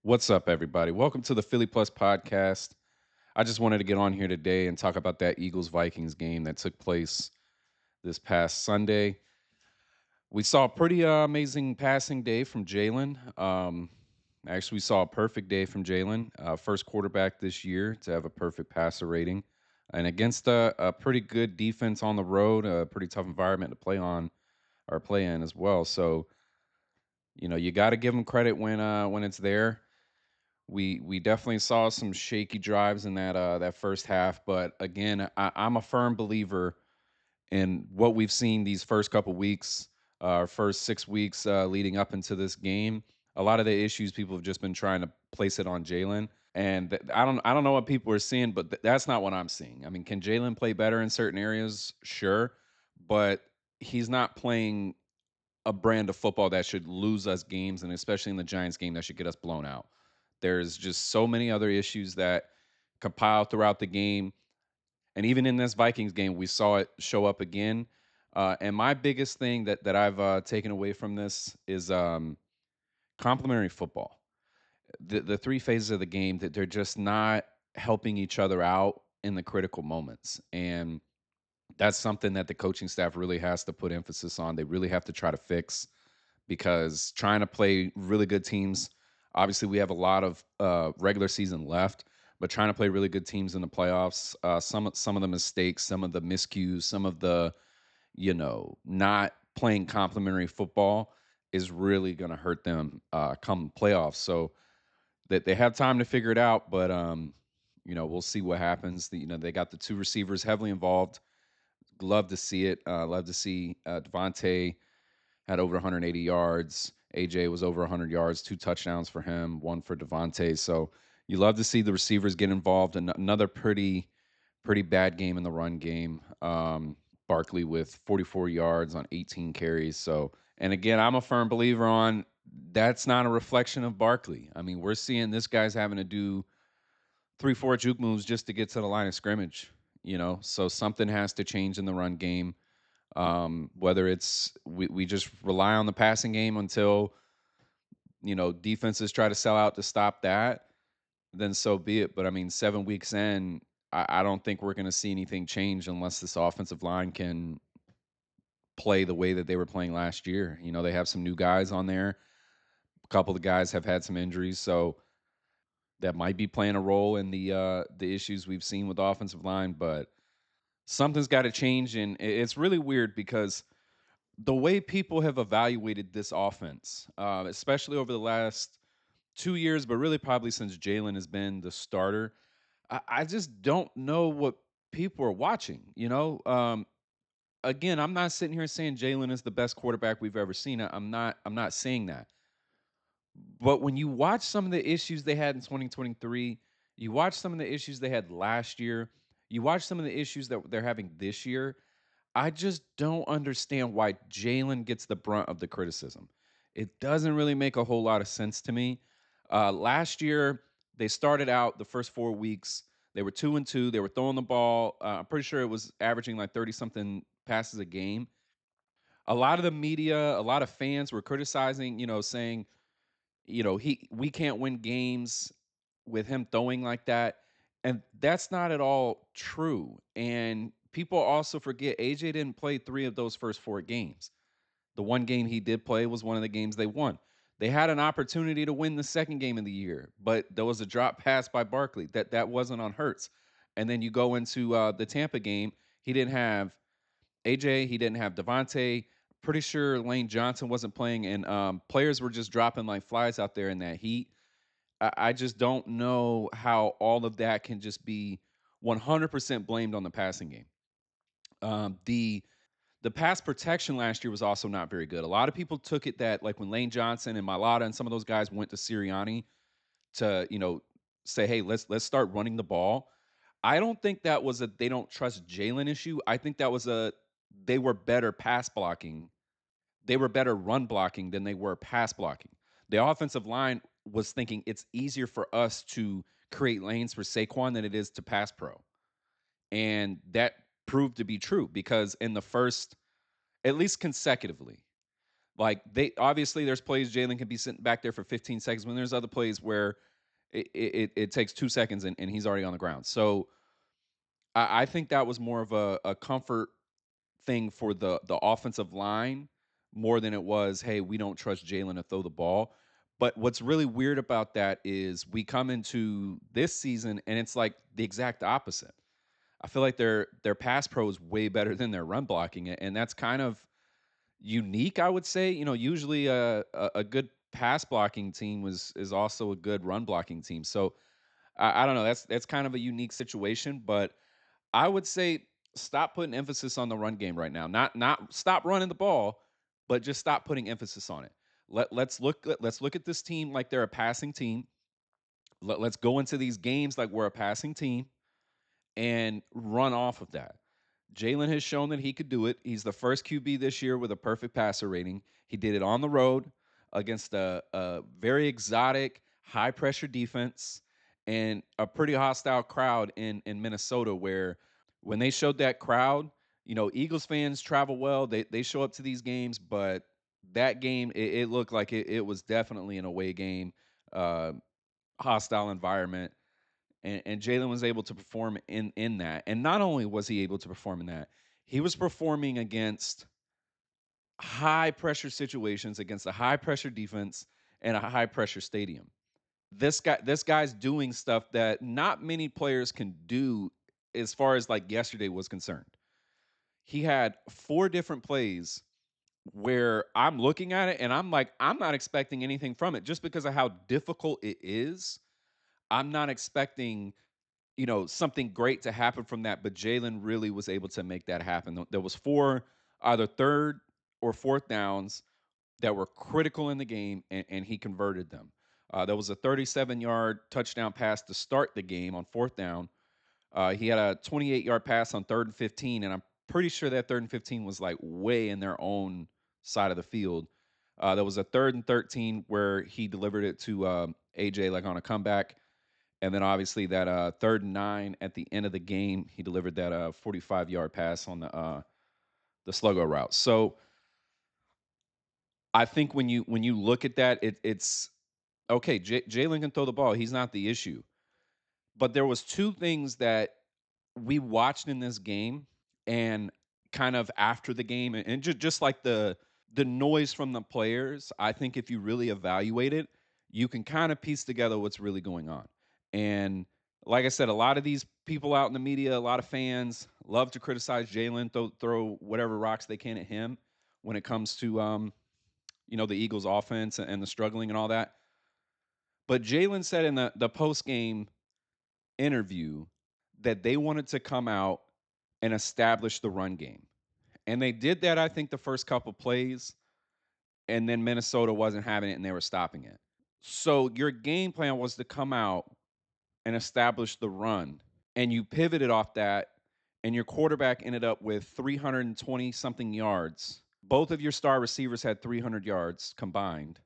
What's up, everybody? Welcome to the Philly Plus podcast. I just wanted to get on here today and talk about that Eagles Vikings game that took place this past Sunday. We saw a pretty amazing passing day from Jalen. Actually, we saw a perfect day from Jalen, first quarterback this year to have a perfect passer rating, and against a pretty good defense on the road, a pretty tough environment to play on or play in as well. So, you got to give him credit when it's there. We definitely saw some shaky drives in that first half, but again, I'm a firm believer in what we've seen these first couple weeks, first 6 weeks leading up into this game. A lot of the issues people have just been trying to place it on Jalen, and I don't know what people are seeing, but that's not what I'm seeing. I mean, can Jalen play better in certain areas? Sure, but he's not playing a brand of football that should lose us games, and especially in the Giants game that should get us blown out. There's just so many other issues that compile throughout the game. And even in this Vikings game, we saw it show up again. And my biggest thing that I've taken away from this is complementary football. The three phases of the game that they're just not helping each other out in the critical moments. And that's something that the coaching staff really has to put emphasis on. They really have to try to fix because trying to play really good teams, obviously we have a lot of regular season left, but trying to play really good teams in the playoffs, some of the mistakes, some of the miscues, some of the not playing complementary football is really going to hurt them come playoffs. So that they have time to figure it out, but we'll see what happens. They got the two receivers heavily involved. Love to see it. Love to see Devontae had over 180 yards. AJ was over 100 yards, two touchdowns for him, one for Devontae. So you love to see the receivers get involved. And another pretty bad game in the run game. Barkley with 44 yards on 18 carries. So, and again, I'm a firm believer on that's not a reflection of Barkley. I mean, we're seeing this guy's having to do 3, 4 juke moves just to get to the line of scrimmage. So something has to change in the run game. Whether it's we just rely on the passing game until defenses try to sell out to stop that, then so be it. But I mean, 7 weeks in, I don't think we're going to see anything change unless this offensive line can play the way that they were playing last year. They have some new guys on there. A couple of the guys have had some injuries, so that might be playing a role in the issues we've seen with the offensive line. But something's got to change, and it's really weird because the way people have evaluated this offense, especially over the last 2 years, but really probably since Jalen has been the starter, I just don't know what people are watching. Again, I'm not sitting here saying Jalen is the best quarterback we've ever seen. I'm not. I'm not saying that. But when you watch some of the issues they had in 2023, you watch some of the issues they had last year, you watch some of the issues that they're having this year, I just don't understand why Jalen gets the brunt of the criticism. It doesn't really make a whole lot of sense to me. Last year, they started out the first 4 weeks. They were 2-2. They were throwing the ball. I'm pretty sure it was averaging like 30 something passes a game. A lot of the media, a lot of fans were criticizing, saying, we can't win games with him throwing like that. And that's not at all true. And people also forget AJ didn't play 3 of those first 4 games. The one game he did play was one of the games they won. They had an opportunity to win the second game of the year, but there was a drop pass by Barkley. That wasn't on Hurts. And then you go into the Tampa game, he didn't have AJ, he didn't have Devontae. Pretty sure Lane Johnson wasn't playing, and players were just dropping like flies out there in that heat. I just don't know how all of that can just be 100% blamed on the passing game. The pass protection last year was also not very good. A lot of people took it that like when Lane Johnson and Mailata and some of those guys went to Sirianni to say, hey, let's start running the ball. I don't think that was a they don't trust Jalen issue. I think that was a they were better pass blocking. They were better run blocking than they were pass blocking. The offensive line was thinking it's easier for us to create lanes for Saquon than it is to pass pro. And that proved to be true because in the first, at least consecutively, Like they obviously there's plays Jalen can be sitting back there for 15 seconds when there's other plays where it takes 2 seconds and he's already on the ground. So I think that was more of a comfort thing for the offensive line more than it was, hey, we don't trust Jalen to throw the ball. But what's really weird about that is we come into this season and it's like the exact opposite. I feel like their pass pro is way better than their run blocking, and that's kind of unique, I would say. Usually a good pass blocking team is also a good run blocking team. So I don't know. That's kind of a unique situation, but I would say stop putting emphasis on the run game right now. Not stop running the ball, but just stop putting emphasis on it. Let's look at this team like they're a passing team. Let's go into these games like we're a passing team and run off of that. Jalen has shown that he could do it. He's the first QB this year with a perfect passer rating. He did it on the road against a very exotic, high pressure defense and a pretty hostile crowd in Minnesota, where when they showed that crowd, Eagles fans travel well. They show up to these games, but that game, it looked like it was definitely an away game, uh, hostile environment, and Jalen was able to perform in that. And not only was he able to perform in that, he was performing against high pressure situations, against a high pressure defense and a high pressure stadium. This guy's doing stuff that not many players can do as far as like yesterday was concerned. He had four different plays where I'm looking at it and I'm like, I'm not expecting anything from it just because of how difficult it is. I'm not expecting something great to happen from that, but Jalen really was able to make that happen. There was four either third or fourth downs that were critical in the game, and he converted them. There was a 37-yard touchdown pass to start the game on fourth down. He had a 28-yard pass on third and 15, and I'm pretty sure that third and 15 was like way in their own side of the field. There was a third and 13 where he delivered it to AJ like on a comeback. And then obviously that third and 9 at the end of the game, he delivered that 45-yard pass on the sluggo route. So I think when you look at that, it's okay. Jalen can throw the ball; he's not the issue. But there was two things that we watched in this game, and kind of after the game, and just like the noise from the players. I think if you really evaluate it, you can kind of piece together what's really going on. And like I said, a lot of these people out in the media, a lot of fans love to criticize Jalen, throw whatever rocks they can at him when it comes to the Eagles offense and the struggling and all that. But Jalen said in the post game interview that they wanted to come out and establish the run game. And they did that, I think, the first couple plays, and then Minnesota wasn't having it and they were stopping it. So your game plan was to come out and establish the run, and you pivoted off that, and your quarterback ended up with 320 something yards. Both of your star receivers had 300 yards combined,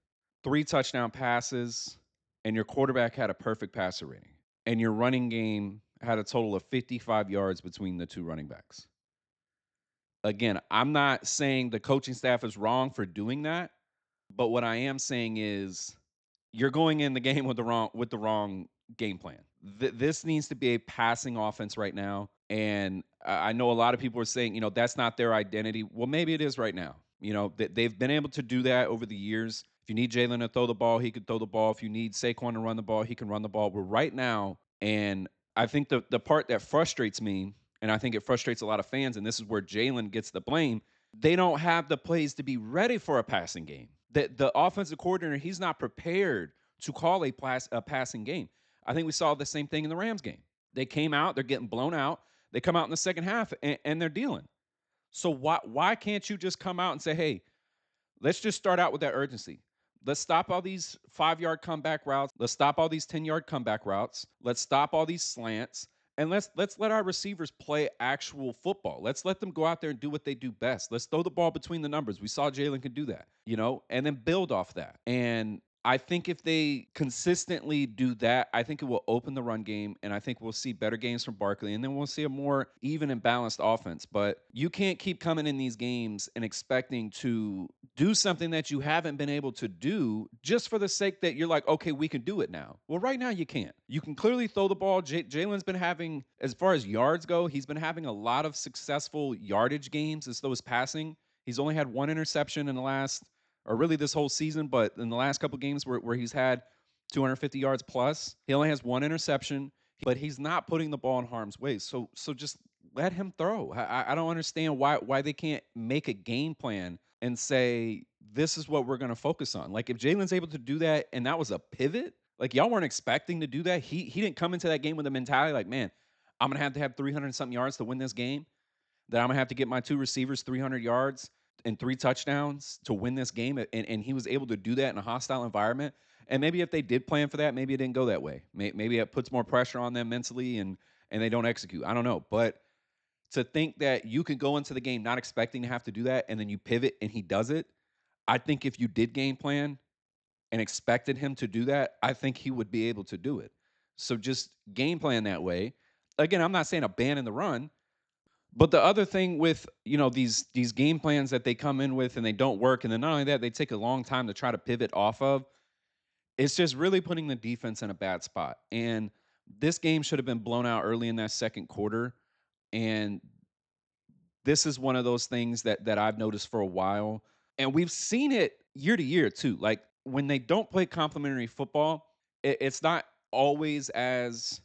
three touchdown passes, and your quarterback had a perfect passer rating. And your running game had a total of 55 yards between the two running backs. Again, I'm not saying the coaching staff is wrong for doing that, but what I am saying is you're going in the game with the wrong game plan. This needs to be a passing offense right now, and I know a lot of people are saying, that's not their identity. Well, maybe it is right now. They've been able to do that over the years. If you need Jalen to throw the ball, he could throw the ball. If you need Saquon to run the ball, he can run the ball. But right now, and I think the part that frustrates me, and I think it frustrates a lot of fans, and this is where Jalen gets the blame, they don't have the plays to be ready for a passing game. The offensive coordinator, he's not prepared to call a passing game. I think we saw the same thing in the Rams game. They came out, they're getting blown out. They come out in the second half and they're dealing. So why can't you just come out and say, hey, let's just start out with that urgency. Let's stop all these 5-yard comeback routes. Let's stop all these 10-yard comeback routes. Let's stop all these slants. And let's let our receivers play actual football. Let's let them go out there and do what they do best. Let's throw the ball between the numbers. We saw Jalen can do that, and then build off that. And I think if they consistently do that, I think it will open the run game, and I think we'll see better games from Barkley, and then we'll see a more even and balanced offense. But you can't keep coming in these games and expecting to do something that you haven't been able to do just for the sake that you're like, okay, we can do it now. Well, right now you can't. You can clearly throw the ball. Jalen's been having, as far as yards go, he's been having a lot of successful yardage games as though his passing. He's only had one interception in the last, or really this whole season, but in the last couple games where he's had 250 yards plus, he only has one interception, but he's not putting the ball in harm's way. So just let him throw. I don't understand why they can't make a game plan and say this is what we're going to focus on. Like if Jalen's able to do that, and that was a pivot, like y'all weren't expecting to do that. He didn't come into that game with a mentality like, man, I'm gonna have to have 300 something yards to win this game. That I'm gonna have to get my two receivers 300 yards and three touchdowns to win this game. And he was able to do that in a hostile environment. And maybe if they did plan for that, maybe it didn't go that way. Maybe it puts more pressure on them mentally, and they don't execute. I don't know. But to think that you can go into the game not expecting to have to do that and then you pivot and he does it, I think if you did game plan and expected him to do that, I think he would be able to do it. So just game plan that way. Again, I'm not saying abandon the run, but the other thing with, these game plans that they come in with and they don't work, and then not only that, they take a long time to try to pivot off of, it's just really putting the defense in a bad spot. And this game should have been blown out early in that second quarter. And this is one of those things that I've noticed for a while. And we've seen it year to year too. Like when they don't play complementary football, it's not always as,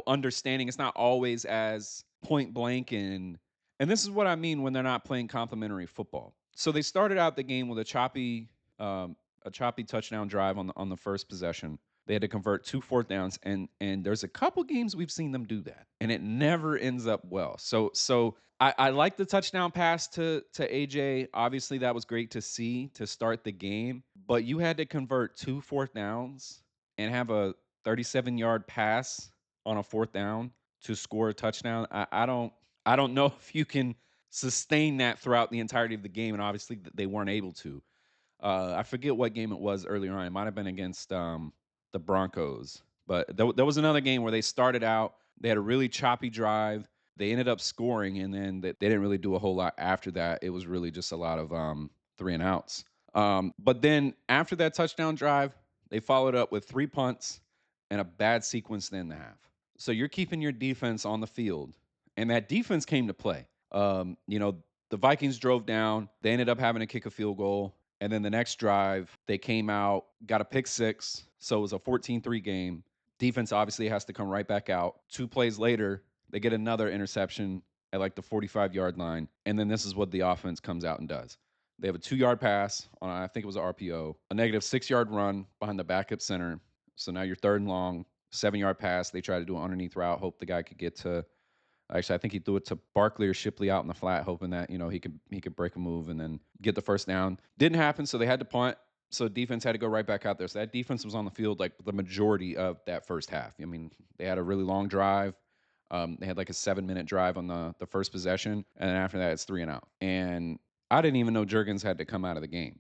understanding. It's not always as point blank, and this is what I mean when they're not playing complementary football. So they started out the game with um, a choppy touchdown drive on the first possession. They had to convert two fourth downs, and there's a couple games we've seen them do that, and it never ends up well. So I like the touchdown pass to AJ. Obviously, that was great to see to start the game, but you had to convert two fourth downs and have a 37-yard pass on a fourth down to score a touchdown. I don't know if you can sustain that throughout the entirety of the game, and obviously they weren't able to. I forget what game it was earlier on. It might have been against the Broncos, but there was another game where they started out. They had a really choppy drive. They ended up scoring, and then they didn't really do a whole lot after that. It was really just a lot of three and outs. But then after that touchdown drive, they followed up with three punts and a bad sequence to end the half. So you're keeping your defense on the field, and that defense came to play. The Vikings drove down. They ended up having to kick a field goal. And then the next drive, they came out, got a pick six. So it was a 14-3 game. Defense obviously has to come right back out. Two plays later, they get another interception at like the 45-yard line. And then this is what the offense comes out and does. They have a 2-yard pass on, I think it was an RPO, a negative 6-yard run behind the backup center. So now you're third and long, 7-yard pass. They try to do an underneath route, hope the guy could get to. Actually, I think he threw it to Barkley or Shipley out in the flat, hoping that he could break a move and then get the first down. Didn't happen, so they had to punt. So defense had to go right back out there. So that defense was on the field like the majority of that first half. I mean, they had a really long drive. They had like a 7-minute drive on the first possession, and then after that, it's three and out. And I didn't even know Jurgens had to come out of the game.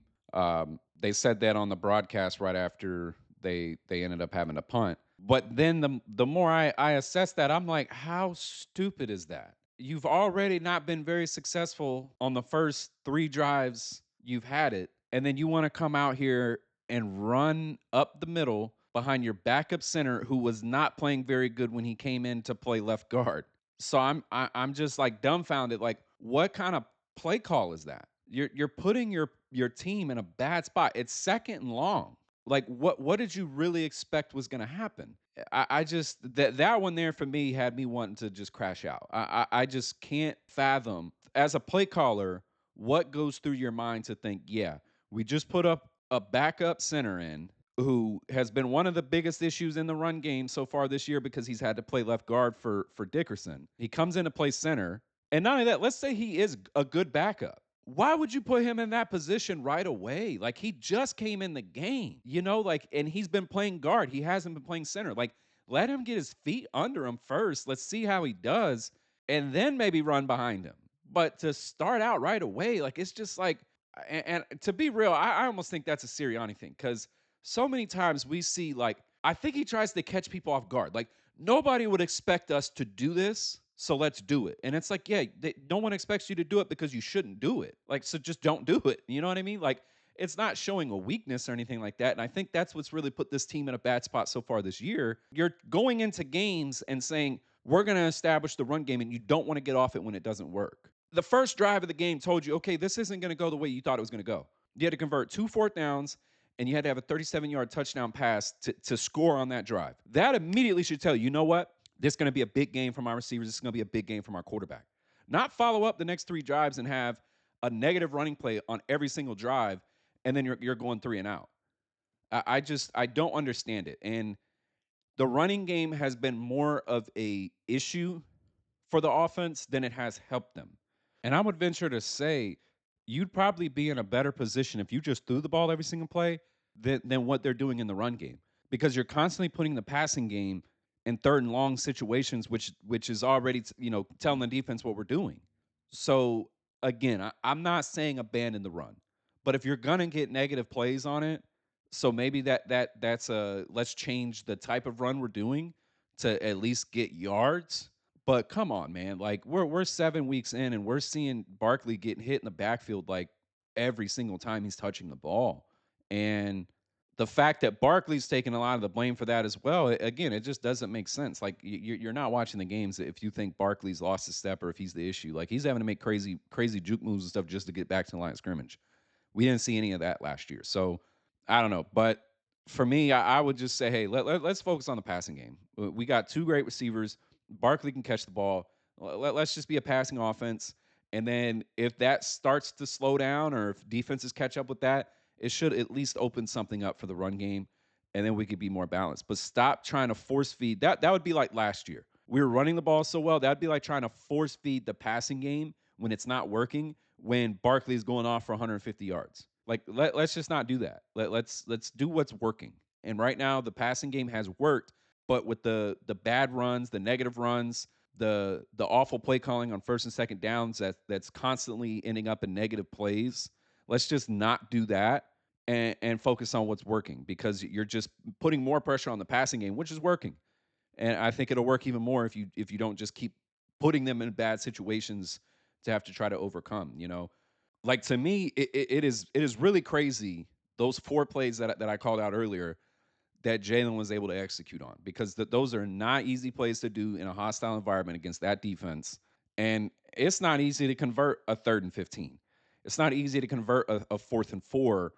They said that on the broadcast right after they ended up having to punt. But then the more I assess that, I'm like, how stupid is that? You've already not been very successful on the first three drives you've had it, and then you want to come out here and run up the middle behind your backup center who was not playing very good when he came in to play left guard. So I'm just like dumbfounded. Like, what kind of play call is that? You're putting your team in a bad spot. It's second and long. Like what did you really expect was going to happen? I just that one there for me had me wanting to just crash out. I just can't fathom as a play caller what goes through your mind to think, yeah, we just put up a backup center in who has been one of the biggest issues in the run game so far this year because he's had to play left guard for Dickerson. He comes in to play center, and not only that, let's say he is a good backup. Why would you put him in that position right away? Like he just came in the game, like, and he's been playing guard. He hasn't been playing center. Like, let him get his feet under him first. Let's see how he does, and then maybe run behind him. But to start out right away, like it's just like, and to be real, I almost think that's a Sirianni thing because So many times we see, like, I think he tries to catch people off guard. Like, nobody would expect us to do this, so let's do it. And it's like, yeah, no one expects you to do it because you shouldn't do it. Like, so just don't do it. You know what I mean? Like, it's not showing a weakness or anything like that. And I think that's what's really put this team in a bad spot so far this year. You're going into games and saying, we're going to establish the run game, and you don't want to get off it when it doesn't work. The first drive of the game told you, okay, this isn't going to go the way you thought it was going to go. You had to convert 2 fourth downs, and you had to have a 37-yard touchdown pass to score on that drive. That immediately should tell you, you know what? This is going to be a big game from our receivers. This is going to be a big game from our quarterback. Not follow up the next 3 drives and have a negative running play on every single drive, and then you're going 3 and out. I don't understand it. And the running game has been more of a issue for the offense than it has helped them. And I would venture to say you'd probably be in a better position if you just threw the ball every single play than what they're doing in the run game, because you're constantly putting the passing game in third and long situations, which is already telling the defense what we're doing. So again, I'm not saying abandon the run, but if you're gonna get negative plays on it, so maybe that's a let's change the type of run we're doing to at least get yards. But come on, man. Like we're 7 weeks in and we're seeing Barkley getting hit in the backfield like every single time he's touching the ball. And the fact that Barkley's taking a lot of the blame for that as well, again, it just doesn't make sense. Like you're not watching the games if you think Barkley's lost his step or if he's the issue. Like he's having to make crazy juke moves and stuff just to get back to the line of scrimmage. We didn't see any of that last year. So I don't know. But for me, I would just say, hey, let's focus on the passing game. We got 2 great receivers. Barkley can catch the ball. Let's just be a passing offense. And then if that starts to slow down or if defenses catch up with that, it should at least open something up for the run game. And then we could be more balanced. But stop trying to force feed. That would be like last year. We were running the ball so well. That'd be like trying to force feed the passing game when it's not working, when Barkley's going off for 150 yards. Like let's just not do that. Let's do what's working. And right now the passing game has worked, but with the bad runs, the negative runs, the awful play calling on first and second downs that's constantly ending up in negative plays. Let's just not do that and focus on what's working, because you're just putting more pressure on the passing game, which is working. And I think it'll work even more if you don't just keep putting them in bad situations to have to try to overcome. Like to me, it is really crazy, those 4 plays that I called out earlier that Jalen was able to execute on, because those are not easy plays to do in a hostile environment against that defense. And it's not easy to convert a 3rd and 15. It's not easy to convert a 4th and 4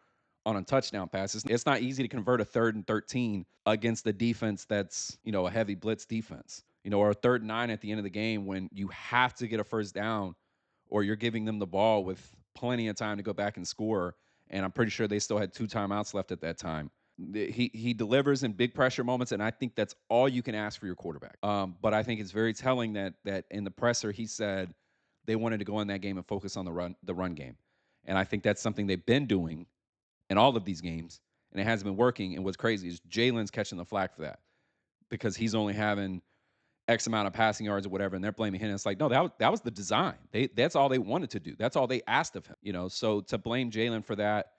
on a touchdown pass. It's not easy to convert a 3rd and 13 against the defense that's, a heavy blitz defense, or a 3rd and 9 at the end of the game when you have to get a first down, or you're giving them the ball with plenty of time to go back and score. And I'm pretty sure they still had 2 timeouts left at that time. He delivers in big pressure moments, and I think that's all you can ask for your quarterback. But I think it's very telling that in the presser he said they wanted to go in that game and focus on the run game, and I think that's something they've been doing in all of these games, and it hasn't been working. And what's crazy is Jalen's catching the flack for that, because he's only having X amount of passing yards or whatever, and they're blaming him. And it's like, no, that was the design. That's all they wanted to do. That's all they asked of him. So to blame Jalen for that,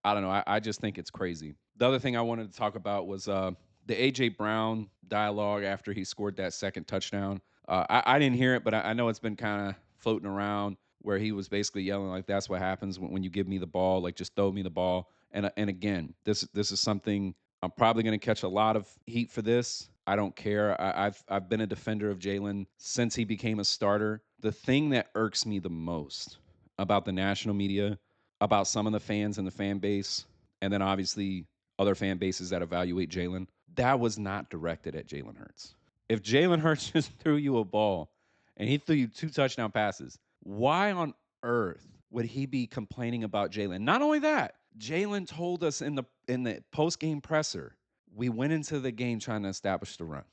I don't know. I just think it's crazy. The other thing I wanted to talk about was the AJ Brown dialogue after he scored that second touchdown. I didn't hear it, but I know it's been kind of floating around where he was basically yelling like, "That's what happens when you give me the ball. Like, just throw me the ball." And again, this is something I'm probably going to catch a lot of heat for this. I don't care. I've been a defender of Jalen since he became a starter. The thing that irks me the most about the national media, about some of the fans and the fan base, and then obviously other fan bases that evaluate Jalen, that was not directed at Jalen Hurts. If Jalen Hurts just threw you a ball and he threw you 2 touchdown passes, why on earth would he be complaining about Jalen? Not only that, Jalen told us in the post game presser, we went into the game trying to establish the run.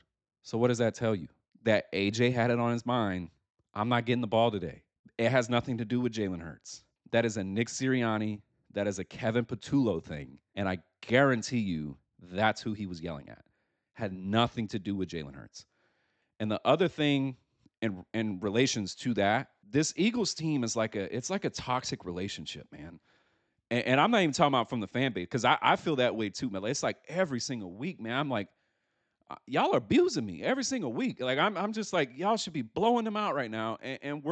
So what does that tell you? That AJ had it on his mind. I'm not getting the ball today. It has nothing to do with Jalen Hurts. That is a Nick Sirianni, that is a Kevin Patullo thing. And I guarantee you that's who he was yelling at. Had nothing to do with Jalen Hurts. And the other thing in relations to that, this Eagles team is like a toxic relationship, man. And I'm not even talking about from the fan base because I feel that way too, man. It's like every single week, man. I'm like, y'all are abusing me every single week. Like I'm just like y'all should be blowing them out right now, and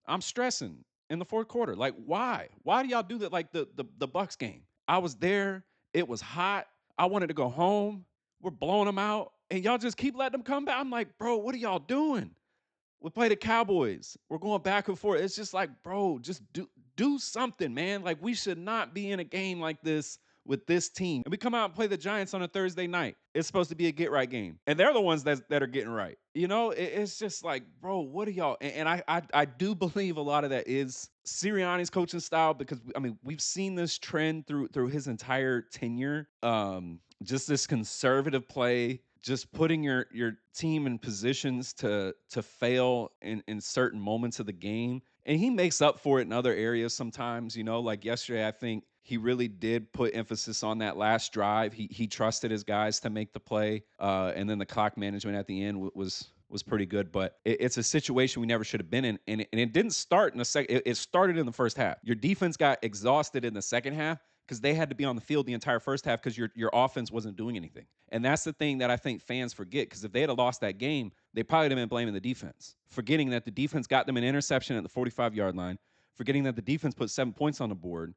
I'm stressing in the fourth quarter. Like why? Why do y'all do that? Like the Bucks game, I was there. It was hot. I wanted to go home. We're blowing them out, and y'all just keep letting them come back. I'm like, bro, what are y'all doing? We play the Cowboys. We're going back and forth. It's just like, bro, just do something, man. Like we should not be in a game like this with this team. And we come out and play the Giants on a Thursday night. It's supposed to be a get right game, and they're the ones that are getting right. It's just like, bro, what are y'all? And I do believe a lot of that is Sirianni's coaching style because I mean we've seen this trend through his entire tenure. Just this conservative play, just putting your team in positions to fail in certain moments of the game. And he makes up for it in other areas sometimes, like yesterday, I think he really did put emphasis on that last drive. He trusted his guys to make the play. And then the clock management at the end was pretty good, but it's a situation we never should have been in. And it didn't start in the second. It started in the first half. Your defense got exhausted in the second half because they had to be on the field the entire first half because your offense wasn't doing anything. And that's the thing that I think fans forget because if they had lost that game, they probably would have been blaming the defense, forgetting that the defense got them an interception at the 45-yard line, forgetting that the defense put 7 points on the board.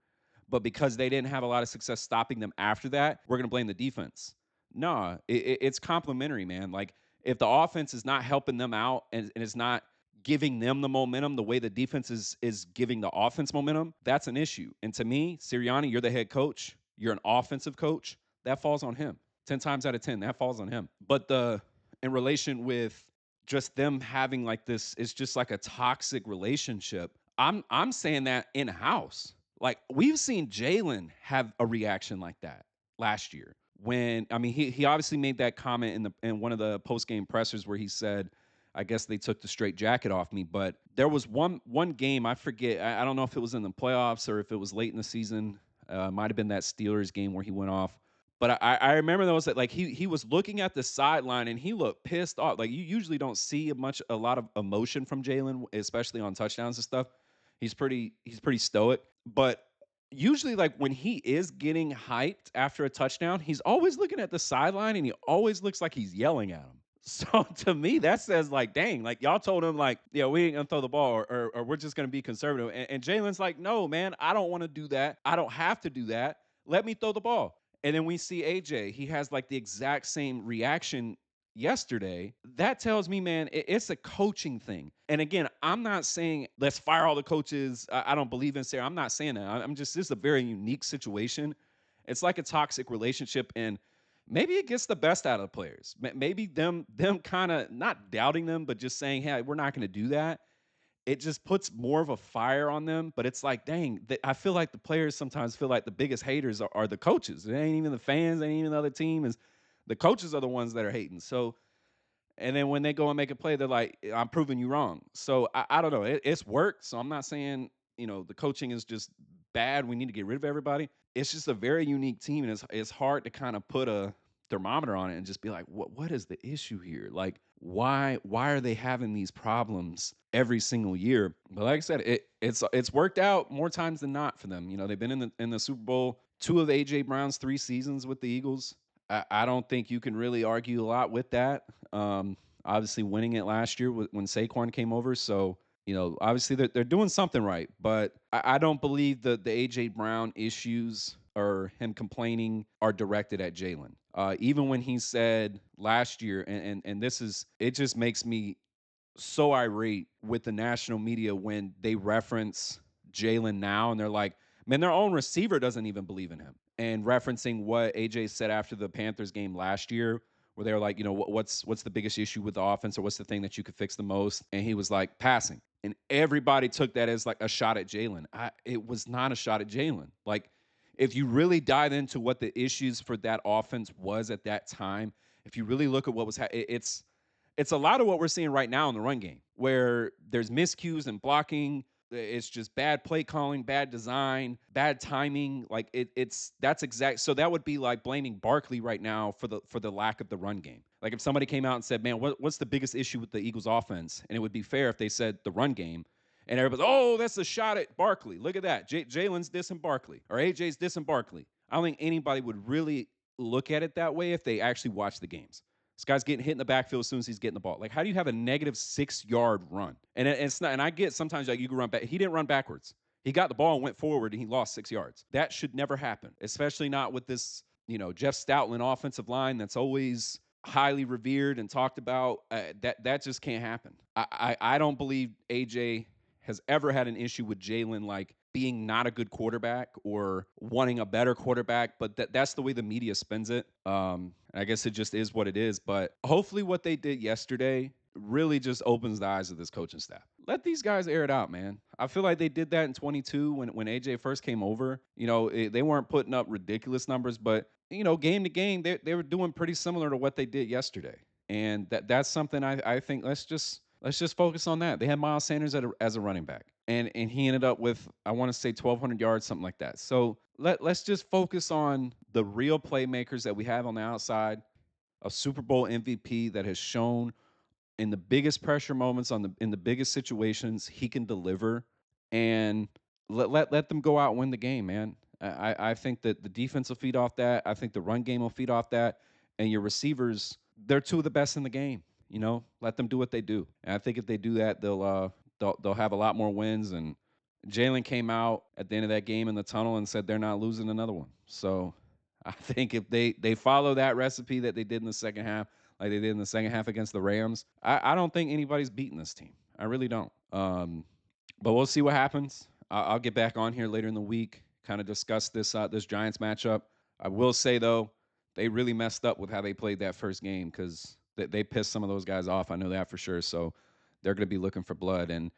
But because they didn't have a lot of success stopping them after that, we're going to blame the defense. No, it's complementary, man. Like if the offense is not helping them out and is not giving them the momentum the way the defense is giving the offense momentum, that's an issue. And to me, Sirianni, you're the head coach. You're an offensive coach. That falls on him. 10 times out of 10, that falls on him. But in relation with just them having like this, it's just like a toxic relationship. I'm saying that in house. Like we've seen Jalen have a reaction like that last year. When I mean he obviously made that comment in one of the post game pressers where he said, I guess they took the straight jacket off me. But there was one game, I forget. I don't know if it was in the playoffs or if it was late in the season. Might have been that Steelers game where he went off. But I remember those that like he was looking at the sideline and he looked pissed off. Like you usually don't see a lot of emotion from Jalen, especially on touchdowns and stuff. He's pretty stoic. But usually like when he is getting hyped after a touchdown, he's always looking at the sideline and he always looks like he's yelling at him. So to me, that says like, dang, like y'all told him like, yeah, we ain't gonna throw the ball or we're just gonna be conservative. And Jalen's like, no, man, I don't want to do that. I don't have to do that. Let me throw the ball. And then we see AJ, he has like the exact same reaction yesterday. That tells me, man, it's a coaching thing. And again, I'm not saying let's fire all the coaches. I don't believe in Sarah. I'm not saying that. I'm just, this is a very unique situation. It's like a toxic relationship. And maybe it gets the best out of the players. Maybe them kind of not doubting them, but just saying, hey, we're not going to do that. It just puts more of a fire on them. But it's like, dang, I feel like the players sometimes feel like the biggest haters are the coaches. It ain't even the fans, ain't even the other team. Is the coaches are the ones that are hating. So, and then when they go and make a play, they're like, I'm proving you wrong. So I don't know. It's worked. So I'm not saying, the coaching is just bad. We need to get rid of everybody. It's just a very unique team. And it's hard to kind of put a thermometer on it and just be like, what is the issue here? Like, why are they having these problems every single year? But like I said, it's worked out more times than not for them. They've been in the Super Bowl 2 of AJ Brown's 3 seasons with the Eagles. I don't think you can really argue a lot with that. Obviously, winning it last year when Saquon came over. So, obviously they're doing something right. But I don't believe the A.J. Brown issues or him complaining are directed at Jalen. Even when he said last year, and this is, it just makes me so irate with the national media when they reference Jalen now and they're like, man, their own receiver doesn't even believe in him. And referencing what AJ said after the Panthers game last year, where they were like, what's the biggest issue with the offense or what's the thing that you could fix the most? And he was like, passing. And everybody took that as like a shot at Jalen. It was not a shot at Jalen. Like, if you really dive into what the issues for that offense was at that time, if you really look at what was it's a lot of what we're seeing right now in the run game, where there's miscues and blocking. It's just bad play calling, bad design, bad timing. Like that's exact. So that would be like blaming Barkley right now for the lack of the run game. Like if somebody came out and said, "Man, what's the biggest issue with the Eagles offense?" and it would be fair if they said the run game, And everybody's, oh, that's a shot at Barkley. Look at that. Jalen's dissing Barkley or AJ's dissing Barkley. I don't think anybody would really look at it that way if they actually watch the games. This guy's getting hit in the backfield as soon as he's getting the ball. Like, how do you have a negative 6 yard run? And it's not. And I get sometimes like you can run back. He didn't run backwards. He got the ball and went forward and he lost 6 yards. That should never happen, especially not with this, Jeff Stoutland offensive line that's always highly revered and talked about. That just can't happen. I don't believe AJ has ever had an issue with Jalen like being not a good quarterback or wanting a better quarterback, but that's the way the media spins it. I guess it just is what it is. But hopefully, what they did yesterday really just opens the eyes of this coaching staff. Let these guys air it out, man. I feel like they did that in 22 when AJ first came over. They weren't putting up ridiculous numbers, but game to game, they were doing pretty similar to what they did yesterday. And that's something I think let's just focus on that. They had Miles Sanders as a running back, and he ended up with I want to say 1,200 yards, something like that. So let's just focus on the real playmakers that we have on the outside. A Super Bowl MVP that has shown in the biggest pressure moments in the biggest situations he can deliver, and let them go out and win the game, man. I think that the defense will feed off that. I think the run game will feed off that, and your receivers, they're two of the best in the game. Let them do what they do, and I think if they do that, they'll have a lot more wins. And Jalen came out at the end of that game in the tunnel and said they're not losing another one. So I think if they follow that recipe that they did in the second half, like they did in the second half against the Rams, I don't think anybody's beating this team. I really don't. But we'll see what happens. I'll get back on here later in the week, kind of discuss this Giants matchup. I will say though, they really messed up with how they played that first game because they pissed some of those guys off. I know that for sure. So they're going to be looking for blood, and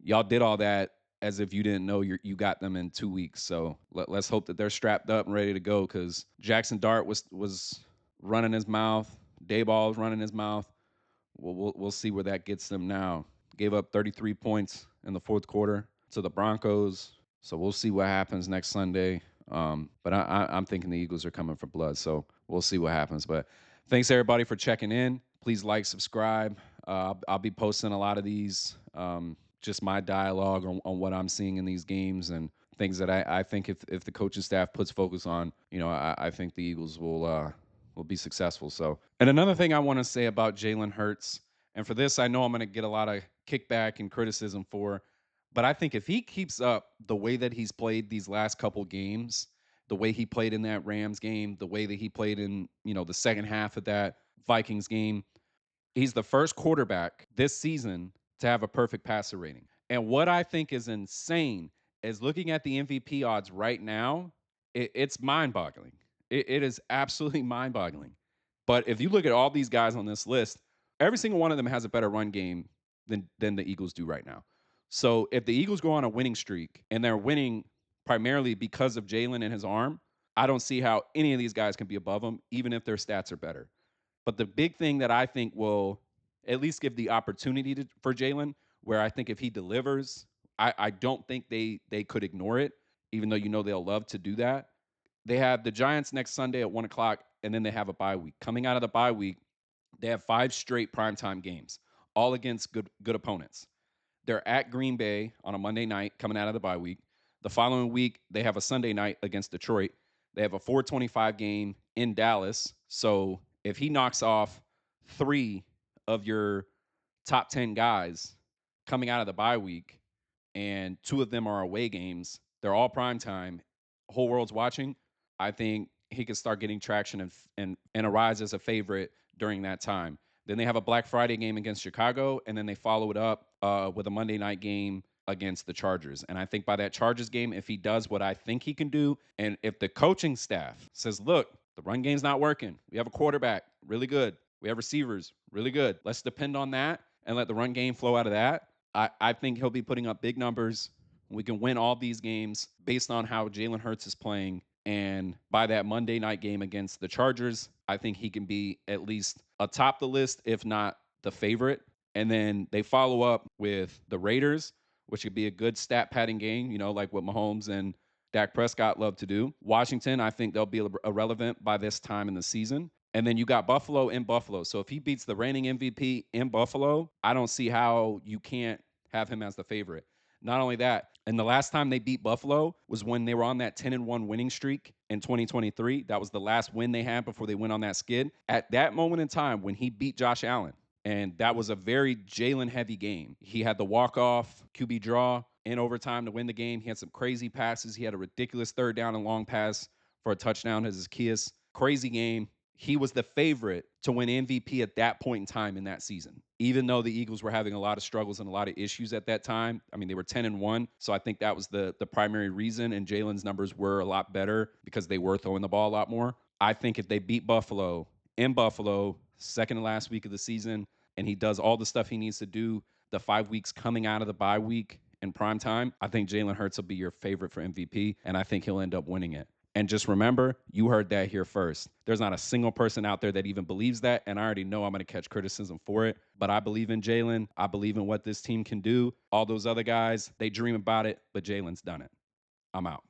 y'all did all that as if you didn't know you got them in 2 weeks. So let's hope that they're strapped up and ready to go because Jackson Dart was running his mouth. Dayball was running his mouth. We'll see where that gets them now. Gave up 33 points in the fourth quarter to the Broncos. So we'll see what happens next Sunday. But I'm thinking the Eagles are coming for blood. So we'll see what happens. But thanks, everybody, for checking in. Please like, subscribe. I'll be posting a lot of these, just my dialogue on what I'm seeing in these games and things that I think if the coaching staff puts focus on, I think the Eagles will be successful. So, and another thing I want to say about Jalen Hurts, and for this, I know I'm going to get a lot of kickback and criticism for, but I think if he keeps up the way that he's played these last couple games, the way he played in that Rams game, the way that he played in, the second half of that Vikings game, he's the first quarterback this season to have a perfect passer rating. And what I think is insane is looking at the MVP odds right now, it's mind boggling. It is absolutely mind boggling. But if you look at all these guys on this list, every single one of them has a better run game than the Eagles do right now. So if the Eagles go on a winning streak and they're winning primarily because of Jalen and his arm, I don't see how any of these guys can be above them, even if their stats are better. But the big thing that I think will at least give the opportunity for Jalen, where I think if he delivers, I don't think they could ignore it, even though they'll love to do that. They have the Giants next Sunday at 1:00, and then they have a bye week. Coming out of the bye week, they have 5 straight primetime games, all against good opponents. They're at Green Bay on a Monday night coming out of the bye week. The following week, they have a Sunday night against Detroit. They have a 4:25 game in Dallas. So if he knocks off 3 of your top 10 guys coming out of the bye week, and 2 of them are away games, they're all prime time, whole world's watching, I think he could start getting traction and arise as a favorite during that time. Then they have a Black Friday game against Chicago, and then they follow it up with a Monday night game against the Chargers. And I think by that Chargers game, if he does what I think he can do, and if the coaching staff says, look, the run game's not working. We have a quarterback, really good. We have receivers, really good. Let's depend on that and let the run game flow out of that. I think he'll be putting up big numbers. We can win all these games based on how Jalen Hurts is playing. And by that Monday night game against the Chargers, I think he can be at least atop the list, if not the favorite. And then they follow up with the Raiders, which could be a good stat padding game, like what Mahomes and Dak Prescott love to do. Washington, I think they'll be irrelevant by this time in the season. And then you got Buffalo in Buffalo. So if he beats the reigning MVP in Buffalo, I don't see how you can't have him as the favorite. Not only that, and the last time they beat Buffalo was when they were on that 10-1 winning streak in 2023. That was the last win they had before they went on that skid. At that moment in time, when he beat Josh Allen, and that was a very Jalen heavy game. He had the walk-off QB draw in overtime to win the game. He had some crazy passes. He had a ridiculous third down and long pass for a touchdown as his Zacchaeus. Crazy game. He was the favorite to win MVP at that point in time in that season. Even though the Eagles were having a lot of struggles and a lot of issues at that time. I mean, they were 10-1. So I think that was the primary reason. And Jalen's numbers were a lot better because they were throwing the ball a lot more. I think if they beat Buffalo in Buffalo, second to last week of the season, and he does all the stuff he needs to do the 5 weeks coming out of the bye week in prime time, I think Jalen Hurts will be your favorite for MVP, and I think he'll end up winning it. And just remember, you heard that here first. There's not a single person out there that even believes that, and I already know I'm going to catch criticism for it, but I believe in Jalen. I believe in what this team can do. All those other guys, they dream about it, but Jalen's done it. I'm out.